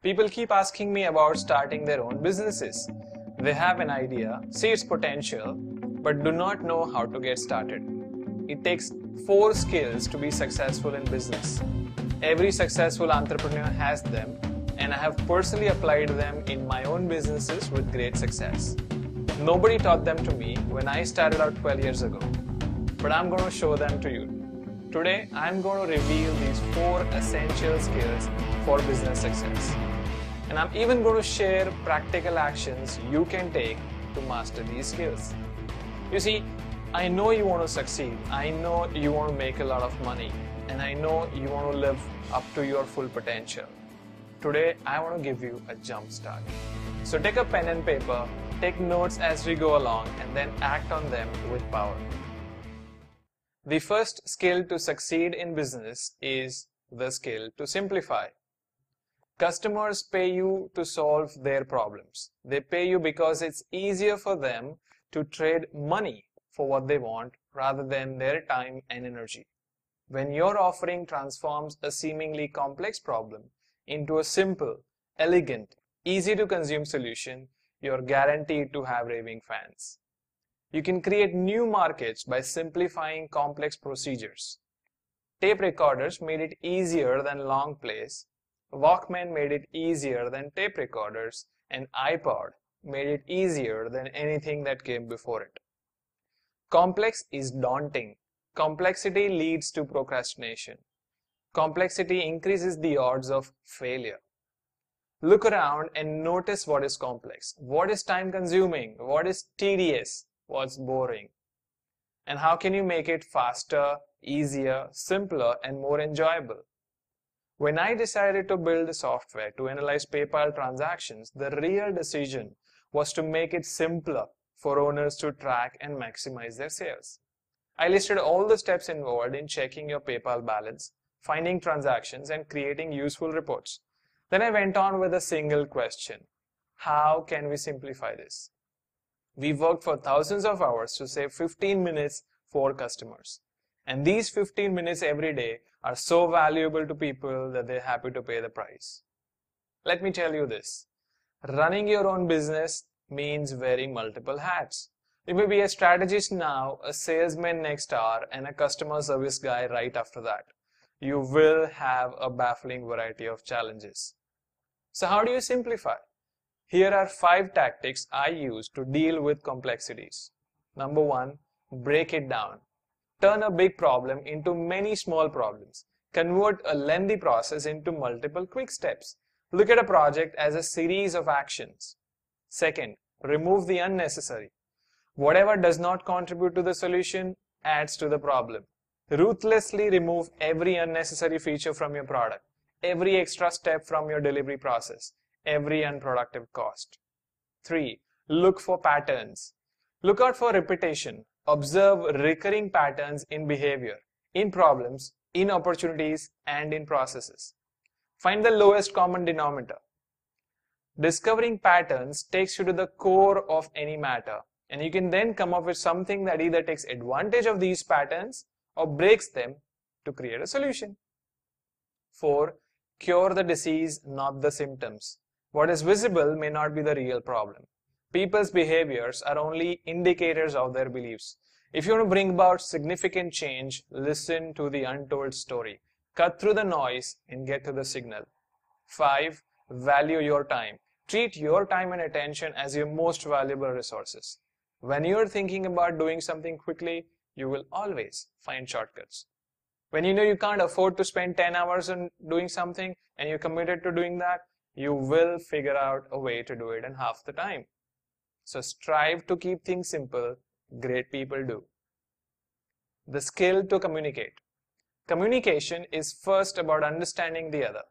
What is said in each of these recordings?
People keep asking me about starting their own businesses. They have an idea, see its potential, but do not know how to get started. It takes 4 skills to be successful in business. Every successful entrepreneur has them, and I have personally applied them in my own businesses with great success. Nobody taught them to me when I started out 12 years ago, but I'm going to show them to you. Today, I'm going to reveal these 4 essential skills for business success. And I'm even going to share practical actions you can take to master these skills. You see, I know you want to succeed. I know you want to make a lot of money. And I know you want to live up to your full potential. Today, I want to give you a jump start. So take a pen and paper, take notes as we go along, and then act on them with power. The first skill to succeed in business is the skill to simplify. Customers pay you to solve their problems. They pay you because it's easier for them to trade money for what they want rather than their time and energy. When your offering transforms a seemingly complex problem into a simple, elegant, easy to consume solution, you're guaranteed to have raving fans. You can create new markets by simplifying complex procedures. Tape recorders made it easier than long plays. Walkman made it easier than tape recorders, and iPod made it easier than anything that came before it. Complex is daunting. Complexity leads to procrastination. Complexity increases the odds of failure. Look around and notice what is complex, what is time consuming, what is tedious, what's boring. And how can you make it faster, easier, simpler, and more enjoyable? When I decided to build a software to analyze PayPal transactions, the real decision was to make it simpler for owners to track and maximize their sales. I listed all the steps involved in checking your PayPal balance, finding transactions, and creating useful reports. Then I went on with a single question. How can we simplify this? We worked for thousands of hours to save 15 minutes for customers. And these 15 minutes every day are so valuable to people that they're happy to pay the price. Let me tell you this. Running your own business means wearing multiple hats. You may be a strategist now, a salesman next hour, and a customer service guy right after that. You will have a baffling variety of challenges. So how do you simplify? Here are 5 tactics I use to deal with complexities. Number 1, break it down. Turn a big problem into many small problems. Convert a lengthy process into multiple quick steps. Look at a project as a series of actions. Second, remove the unnecessary. Whatever does not contribute to the solution adds to the problem. Ruthlessly remove every unnecessary feature from your product, every extra step from your delivery process, every unproductive cost. 3. Look for patterns. Look out for repetition. Observe recurring patterns in behavior, in problems, in opportunities, and in processes. Find the lowest common denominator. Discovering patterns takes you to the core of any matter, and you can then come up with something that either takes advantage of these patterns or breaks them to create a solution. 4. Cure the disease, not the symptoms. What is visible may not be the real problem. People's behaviors are only indicators of their beliefs. If you want to bring about significant change, listen to the untold story. Cut through the noise and get to the signal. 5. Value your time. Treat your time and attention as your most valuable resources. When you're thinking about doing something quickly, you will always find shortcuts. When you know you can't afford to spend 10 hours on doing something and you're committed to doing that, you will figure out a way to do it in half the time. So strive to keep things simple. Great people do. The skill to communicate. Communication is first about understanding the other.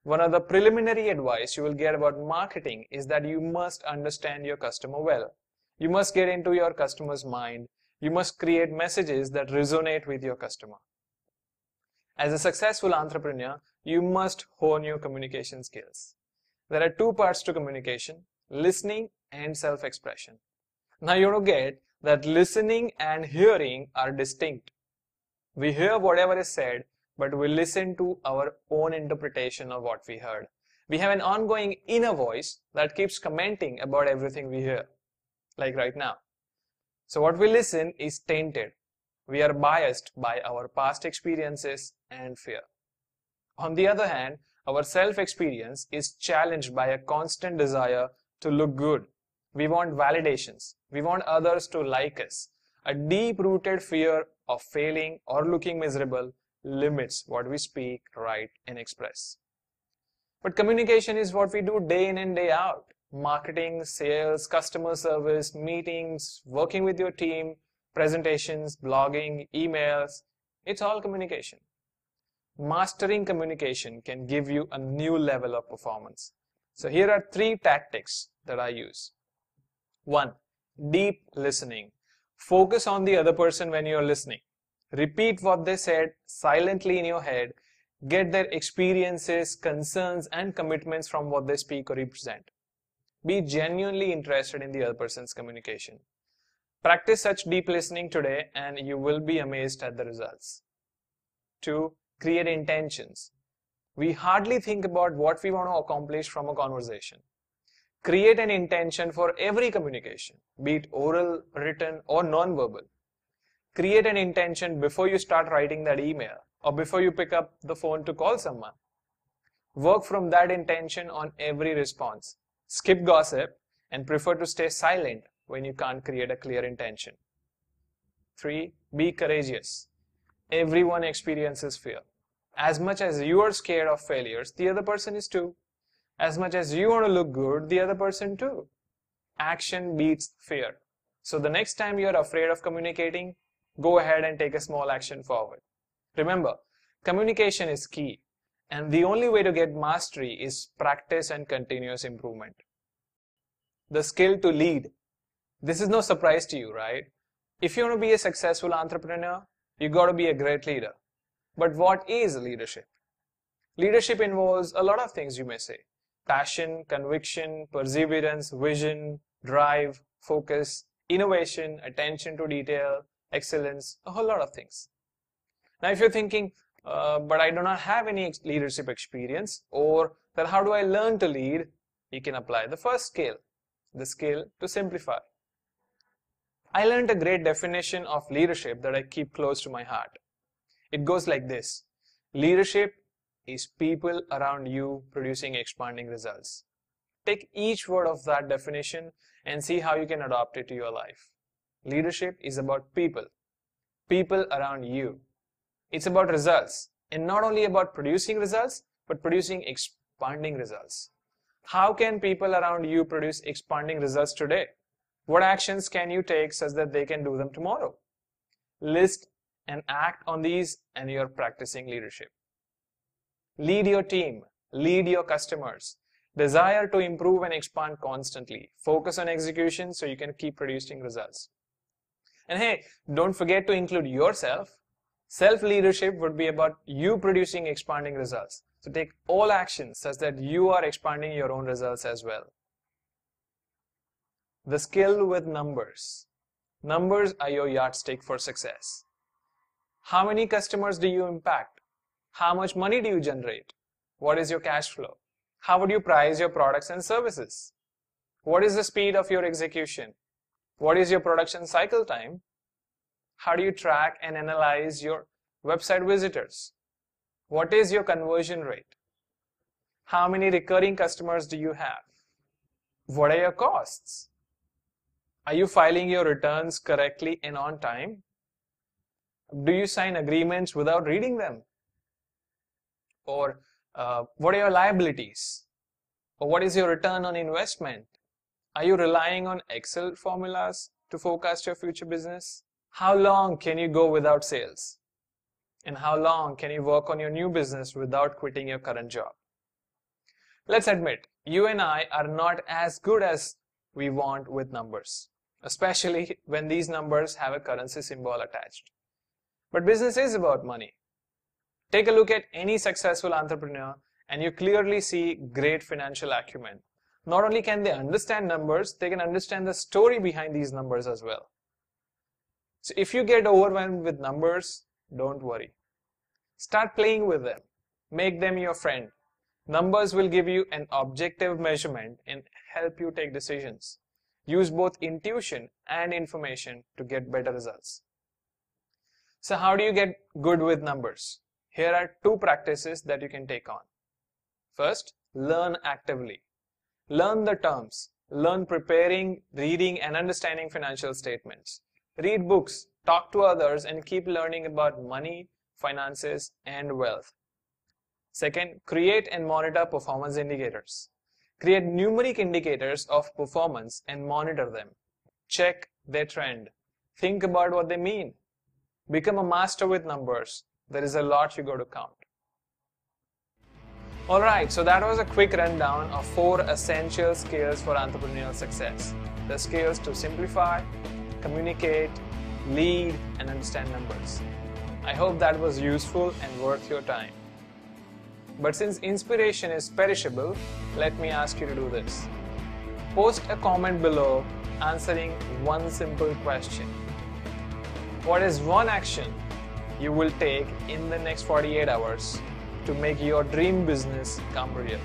One of the preliminary advice you will get about marketing is that you must understand your customer well. You must get into your customer's mind. You must create messages that resonate with your customer. As a successful entrepreneur, you must hone your communication skills. There are 2 parts to communication: listening and self-expression. Now you want to get that listening and hearing are distinct. We hear whatever is said, but we listen to our own interpretation of what we heard. We have an ongoing inner voice that keeps commenting about everything we hear, like right now. So what we listen is tainted. We are biased by our past experiences and fear. On the other hand, our self-experience is challenged by a constant desire to look good. We want validations. We want others to like us. A deep-rooted fear of failing or looking miserable limits what we speak, write, and express. But communication is what we do day in and day out. Marketing, sales, customer service, meetings, working with your team, presentations, blogging, emails, it's all communication. Mastering communication can give you a new level of performance. So here are 3 tactics that I use. 1. Deep listening. Focus on the other person when you're listening. Repeat what they said silently in your head. Get their experiences, concerns, and commitments from what they speak or represent. Be genuinely interested in the other person's communication. Practice such deep listening today and you will be amazed at the results. 2. Create intentions. We hardly think about what we want to accomplish from a conversation. Create an intention for every communication, be it oral, written, or non-verbal. Create an intention before you start writing that email or before you pick up the phone to call someone. Work from that intention on every response. Skip gossip and prefer to stay silent when you can't create a clear intention. 3. Be courageous. Everyone experiences fear. As much as you are scared of failures, the other person is too. As much as you want to look good, the other person too. Action beats fear. So the next time you are afraid of communicating, go ahead and take a small action forward. Remember, communication is key, and the only way to get mastery is practice and continuous improvement. The skill to lead. This is no surprise to you, right? If you want to be a successful entrepreneur, you got to be a great leader. But what is leadership? Leadership involves a lot of things, you may say. Passion, conviction, perseverance, vision, drive, focus, innovation, attention to detail, excellence, a whole lot of things. Now, if you're thinking, but I do not have any leadership experience, or then how do I learn to lead? You can apply the first skill, the skill to simplify. I learned a great definition of leadership that I keep close to my heart. It goes like this. Leadership is people around you producing expanding results. Take each word of that definition and see how you can adopt it to your life. Leadership is about people around you. It's about results, and not only about producing results, but producing expanding results. How can people around you produce expanding results today? What actions can you take such that they can do them tomorrow? List and act on these and you're practicing leadership. Lead your team, lead your customers. Desire to improve and expand constantly. Focus on execution so you can keep producing results. And hey, don't forget to include yourself. Self-leadership would be about you producing expanding results. So take all actions such that you are expanding your own results as well. The skill with numbers. Numbers are your yardstick for success. How many customers do you impact? How much money do you generate? What is your cash flow? How would you price your products and services? What is the speed of your execution? What is your production cycle time? How do you track and analyze your website visitors? What is your conversion rate? How many recurring customers do you have? What are your costs? Are you filing your returns correctly and on time? Do you sign agreements without reading them? Or what are your liabilities? Or what is your return on investment? Are you relying on Excel formulas to forecast your future business? How long can you go without sales? And how long can you work on your new business without quitting your current job? Let's admit, you and I are not as good as we want with numbers, especially when these numbers have a currency symbol attached. But business is about money. Take a look at any successful entrepreneur and you clearly see great financial acumen. Not only can they understand numbers, they can understand the story behind these numbers as well. So if you get overwhelmed with numbers, don't worry. Start playing with them. Make them your friend. Numbers will give you an objective measurement and help you take decisions. Use both intuition and information to get better results. So how do you get good with numbers? Here are 2 practices that you can take on. First, learn actively. Learn the terms. Learn preparing, reading, and understanding financial statements. Read books, talk to others, and keep learning about money, finances, and wealth. Second, create and monitor performance indicators. Create numeric indicators of performance and monitor them. Check their trend. Think about what they mean. Become a master with numbers. There is a lot you got to count. Alright, so that was a quick rundown of 4 essential skills for entrepreneurial success. The skills to simplify, communicate, lead, and understand numbers. I hope that was useful and worth your time. But since inspiration is perishable, let me ask you to do this. Post a comment below answering one simple question. What is one action you will take in the next 48 hours to make your dream business come real?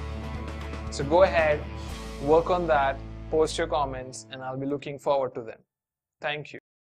So go ahead, work on that, post your comments, and I'll be looking forward to them. Thank you.